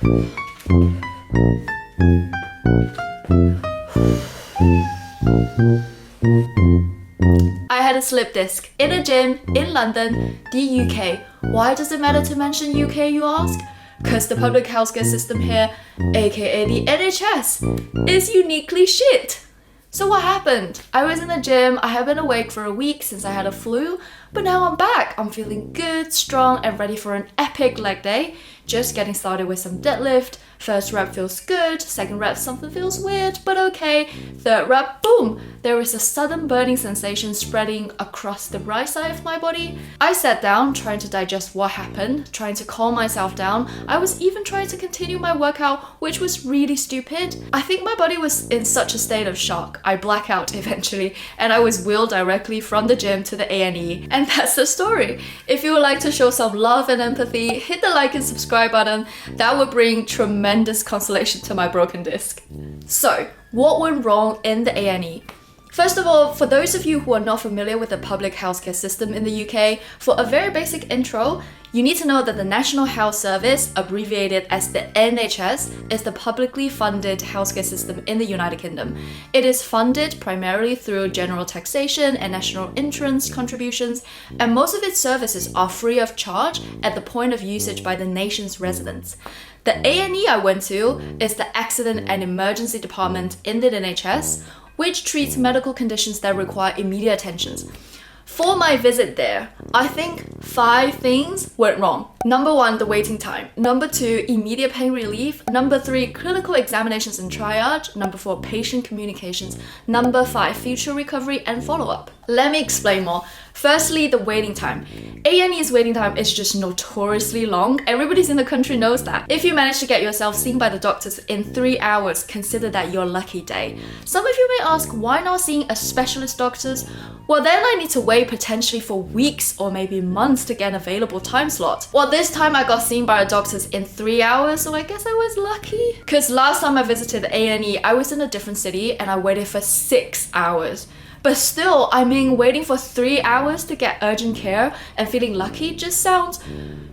I had a slip disc in a gym in London, the UK. Why does it matter to mention UK, you ask? Because the public healthcare system here, aka the NHS, is uniquely shit. So what happened? I was in the gym, I have been awake for a week since I had a flu, but now I'm back. I'm feeling good, strong, and ready for an epic leg day. Just getting started with some deadlift. First rep feels good, second rep something feels weird, but okay. Third rep, boom! There is a sudden burning sensation spreading across the right side of my body. I sat down, trying to digest what happened, trying to calm myself down. I was even trying to continue my workout, which was really stupid. I think my body was in such a state of shock. I blacked out eventually, and I was wheeled directly from the gym to the A&E. And that's the story. If you would like to show some love and empathy, hit the like and subscribe button. That would bring tremendous consolation to my broken disc. So, what went wrong in the A&E? First of all, for those of you who are not familiar with the public healthcare system in the UK, for a very basic intro, you need to know that the National Health Service, abbreviated as the NHS, is the publicly funded healthcare system in the United Kingdom. It is funded primarily through general taxation and national insurance contributions, and most of its services are free of charge at the point of usage by the nation's residents. The A&E I went to is the Accident and Emergency Department in the NHS, which treats medical conditions that require immediate attention. For my visit there, I think 5 things went wrong. Number 1, the waiting time. Number 2, immediate pain relief. Number 3, clinical examinations and triage. Number 4, patient communications. Number 5, future recovery and follow-up. Let me explain more. Firstly, the waiting time. A&E's waiting time is just notoriously long. Everybody's in the country knows that. If you manage to get yourself seen by the doctors in 3 hours, consider that your lucky day. Some of you may ask, why not seeing a specialist doctors? Well, then I need to wait potentially for weeks or maybe months to get an available time slot. Well, this time I got seen by the doctors in 3 hours, so I guess I was lucky. Because last time I visited the A&E, I was in a different city and I waited for 6 hours. But still, I mean, waiting for 3 hours to get urgent care and feeling lucky just sounds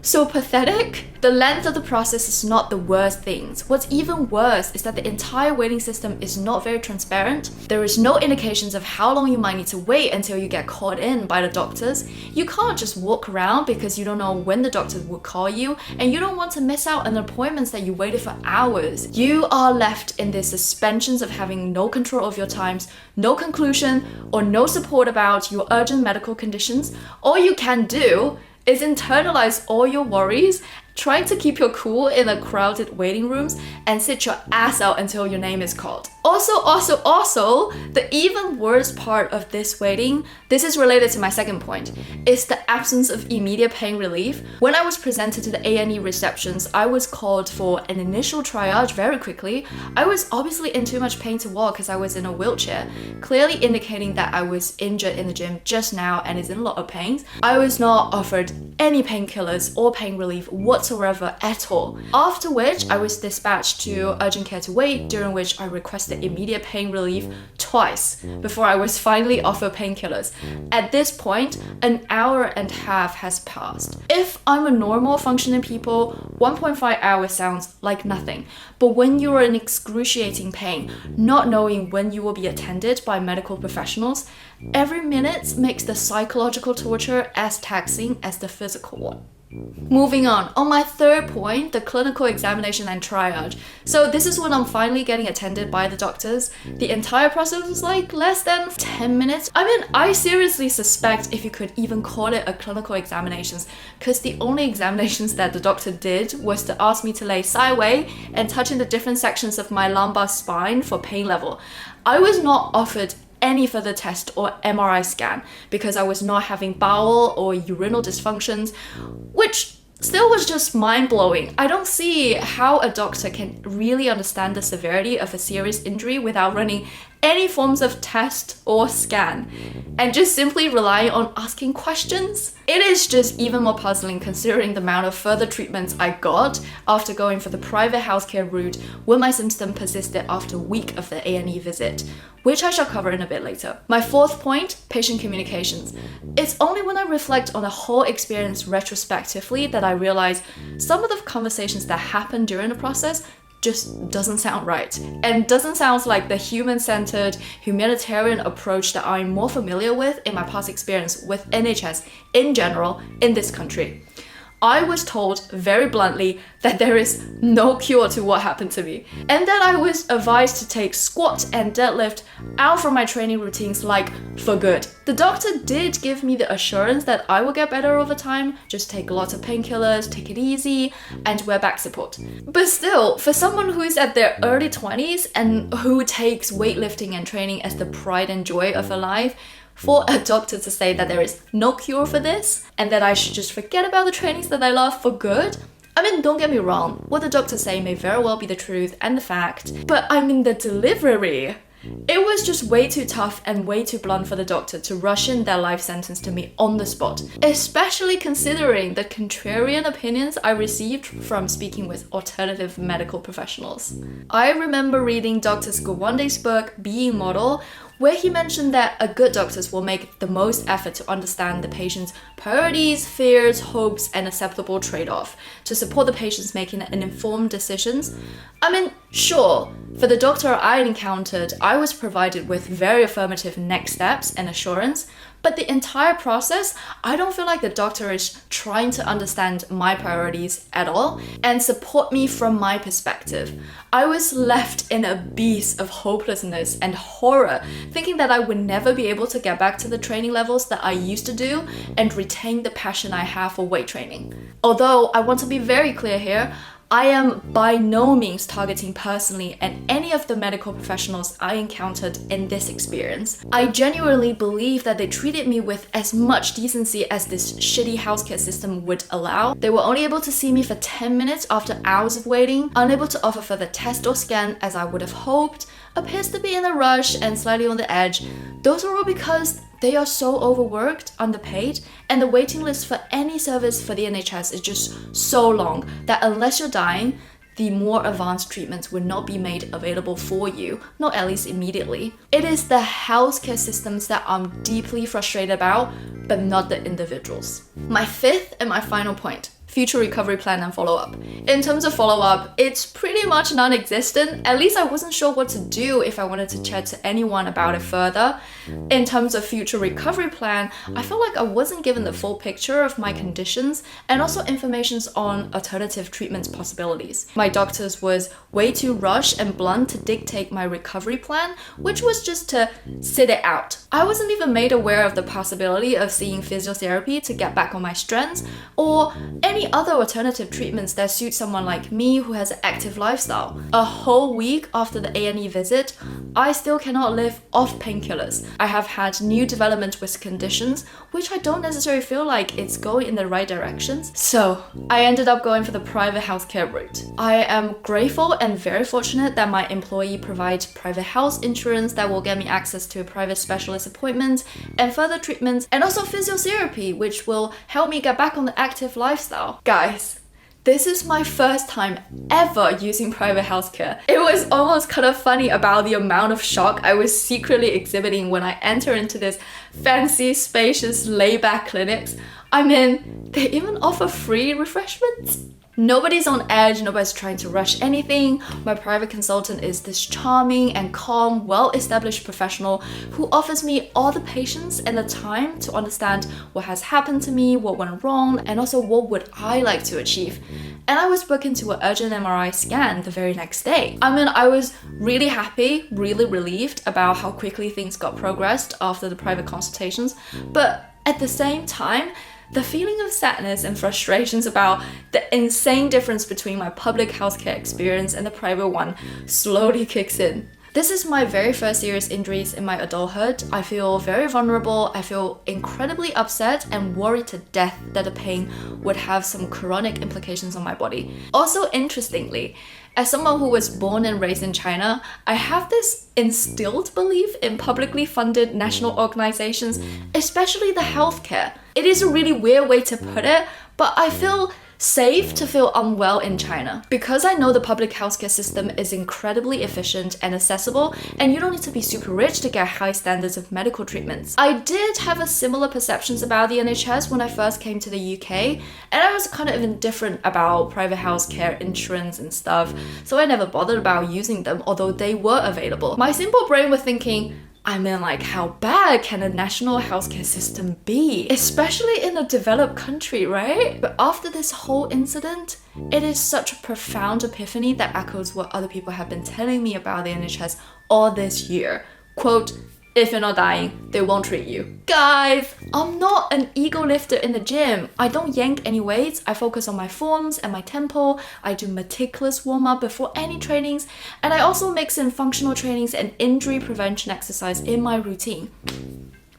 so pathetic. The length of the process is not the worst thing. What's even worse is that the entire waiting system is not very transparent. There is no indications of how long you might need to wait until you get called in by the doctors. You can't just walk around because you don't know when the doctor will call you, and you don't want to miss out on appointments that you waited for hours. You are left in this suspensions of having no control of your times, no conclusion, or no support about your urgent medical conditions. All you can do is internalize all your worries, trying to keep your cool in the crowded waiting rooms, and sit your ass out until your name is called. Also, the even worse part of this waiting, this is related to my second point, is the absence of immediate pain relief. When I was presented to the A&E receptions, I was called for an initial triage very quickly. I was obviously in too much pain to walk because I was in a wheelchair, clearly indicating that I was injured in the gym just now and is in a lot of pain. I was not offered any painkillers or pain relief whatsoever at all. After which, I was dispatched to urgent care to wait, during which I requested immediate pain relief twice before I was finally offered painkillers. At this point, an hour and a half has passed. If I'm a normal functioning people, 1.5 hours sounds like nothing. But when you're in excruciating pain, not knowing when you will be attended by medical professionals, every minute makes the psychological torture as taxing as the physical one. Moving on my third point, the clinical examination and triage. So this is when I'm finally getting attended by the doctors. The entire process was like less than 10 minutes. I mean, I seriously suspect if you could even call it a clinical examinations, because the only examinations that the doctor did was to ask me to lay sideways and touch in the different sections of my lumbar spine for pain level. I was not offered any further test or MRI scan because I was not having bowel or urinal dysfunctions, which still was just mind-blowing. I don't see how a doctor can really understand the severity of a serious injury without running any forms of test or scan, and just simply relying on asking questions. It is just even more puzzling considering the amount of further treatments I got after going for the private healthcare route when my symptom persisted after a week of the A&E visit, which I shall cover in a bit later. My fourth point, patient communications. It's only when I reflect on the whole experience retrospectively that I realize some of the conversations that happened during the process just doesn't sound right, and doesn't sound like the human-centered, humanitarian approach that I'm more familiar with in my past experience with NHS in general in this country. I was told very bluntly that there is no cure to what happened to me, and that I was advised to take squat and deadlift out from my training routines like for good. The doctor did give me the assurance that I will get better over time, just take lots of painkillers, take it easy, and wear back support. But still, for someone who is at their early 20s and who takes weightlifting and training as the pride and joy of her life, for a doctor to say that there is no cure for this and that I should just forget about the trainings that I love for good. I mean, don't get me wrong, what the doctor say may very well be the truth and the fact, but I mean the delivery. It was just way too tough and way too blunt for the doctor to rush in their life sentence to me on the spot, especially considering the contrarian opinions I received from speaking with alternative medical professionals. I remember reading Dr. Gawandé's book, Being Model, where he mentioned that a good doctor will make the most effort to understand the patient's priorities, fears, hopes, and acceptable trade-off to support the patients making an informed decisions. I mean, sure, for the doctor I encountered, I was provided with very affirmative next steps and assurance, but the entire process, I don't feel like the doctor is trying to understand my priorities at all and support me from my perspective. I was left in a abyss of hopelessness and horror, thinking that I would never be able to get back to the training levels that I used to do and retain the passion I have for weight training. Although I want to be very clear here, I am by no means targeting personally at any of the medical professionals I encountered in this experience. I genuinely believe that they treated me with as much decency as this shitty healthcare system would allow. They were only able to see me for 10 minutes after hours of waiting, unable to offer further test or scan as I would have hoped, appears to be in a rush and slightly on the edge. Those are all because they are so overworked, underpaid, and the waiting list for any service for the NHS is just so long that unless you're dying, the more advanced treatments will not be made available for you, not at least immediately. It is the healthcare systems that I'm deeply frustrated about, but not the individuals. My fifth and my final point. Future recovery plan and follow-up. In terms of follow-up, it's pretty much non-existent. At least I wasn't sure what to do if I wanted to chat to anyone about it further. In terms of future recovery plan, I felt like I wasn't given the full picture of my conditions and also information on alternative treatment possibilities. My doctors was way too rushed and blunt to dictate my recovery plan, which was just to sit it out. I wasn't even made aware of the possibility of seeing physiotherapy to get back on my strengths or any other alternative treatments that suit someone like me who has an active lifestyle. A whole week after the A&E visit, I still cannot live off painkillers. I have had new development with conditions, which I don't necessarily feel like it's going in the right directions. So I ended up going for the private healthcare route. I am grateful and very fortunate that my employee provides private health insurance that will get me access to a private specialist appointment and further treatments, and also physiotherapy, which will help me get back on the active lifestyle. Guys, this is my first time ever using private healthcare. It was almost kind of funny about the amount of shock I was secretly exhibiting when I entered into this fancy, spacious, laid-back clinics. I mean, they even offer free refreshments. Nobody's on edge, nobody's trying to rush anything. My private consultant is this charming and calm, well-established professional who offers me all the patience and the time to understand what has happened to me, what went wrong, and also what would I like to achieve. And I was booked into an urgent MRI scan the very next day. I mean, I was really happy, really relieved about how quickly things got progressed after the private consultations, but at the same time, the feeling of sadness and frustrations about the insane difference between my public healthcare experience and the private one slowly kicks in. This is my very first serious injuries in my adulthood. I feel very vulnerable. I feel incredibly upset and worried to death that the pain would have some chronic implications on my body. Also, interestingly, as someone who was born and raised in China, I have this instilled belief in publicly funded national organizations, especially the healthcare. It is a really weird way to put it, but I feel safe to feel unwell in China because I know the public healthcare system is incredibly efficient and accessible, and you don't need to be super rich to get high standards of medical treatments. I did have a similar perceptions about the NHS when I first came to the UK, and I was kind of indifferent about private healthcare insurance and stuff, so I never bothered about using them, although they were available. My simple brain was thinking, I mean, like, how bad can a national healthcare system be? Especially in a developed country, right? But after this whole incident, it is such a profound epiphany that echoes what other people have been telling me about the NHS all this year. Quote, if you're not dying, they won't treat you. Guys, I'm not an ego lifter in the gym. I don't yank any weights. I focus on my forms and my tempo. I do meticulous warm-up before any trainings. And I also mix in functional trainings and injury prevention exercise in my routine.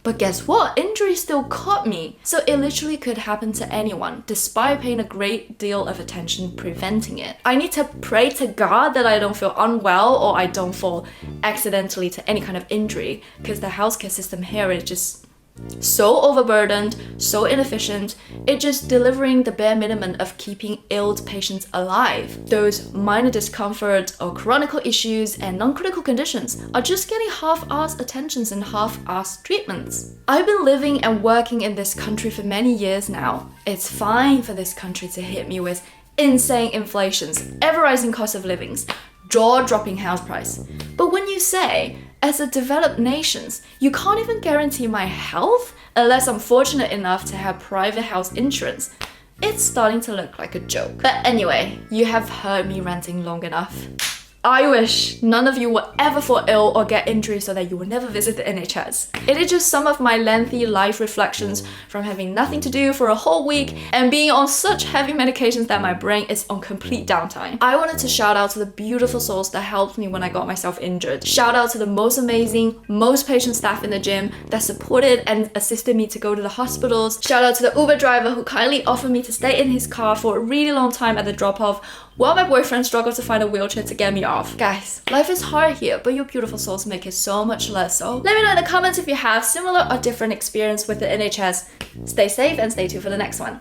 But guess what? Injury still caught me. So it literally could happen to anyone, despite paying a great deal of attention preventing it. I need to pray to God that I don't feel unwell or I don't fall accidentally to any kind of injury, because the healthcare system here is just so overburdened, so inefficient. It's just delivering the bare minimum of keeping ill patients alive. Those minor discomforts or chronic issues and non-critical conditions are just getting half-assed attentions and half-assed treatments. I've been living and working in this country for many years now. It's fine for this country to hit me with insane inflations, ever-rising cost of livings, jaw-dropping house price. But when you say, as a developed nation, you can't even guarantee my health unless I'm fortunate enough to have private health insurance, it's starting to look like a joke. But anyway, you have heard me ranting long enough. I wish none of you will ever fall ill or get injuries so that you will never visit the NHS. It is just some of my lengthy life reflections from having nothing to do for a whole week and being on such heavy medications that my brain is on complete downtime. I wanted to shout out to the beautiful souls that helped me when I got myself injured. Shout out to the most amazing, most patient staff in the gym that supported and assisted me to go to the hospitals. Shout out to the Uber driver who kindly offered me to stay in his car for a really long time at the drop-off while my boyfriend struggled to find a wheelchair to get me off. Guys, life is hard here, but your beautiful souls make it so much less so. Let me know in the comments if you have similar or different experience with the NHS. Stay safe and stay tuned for the next one.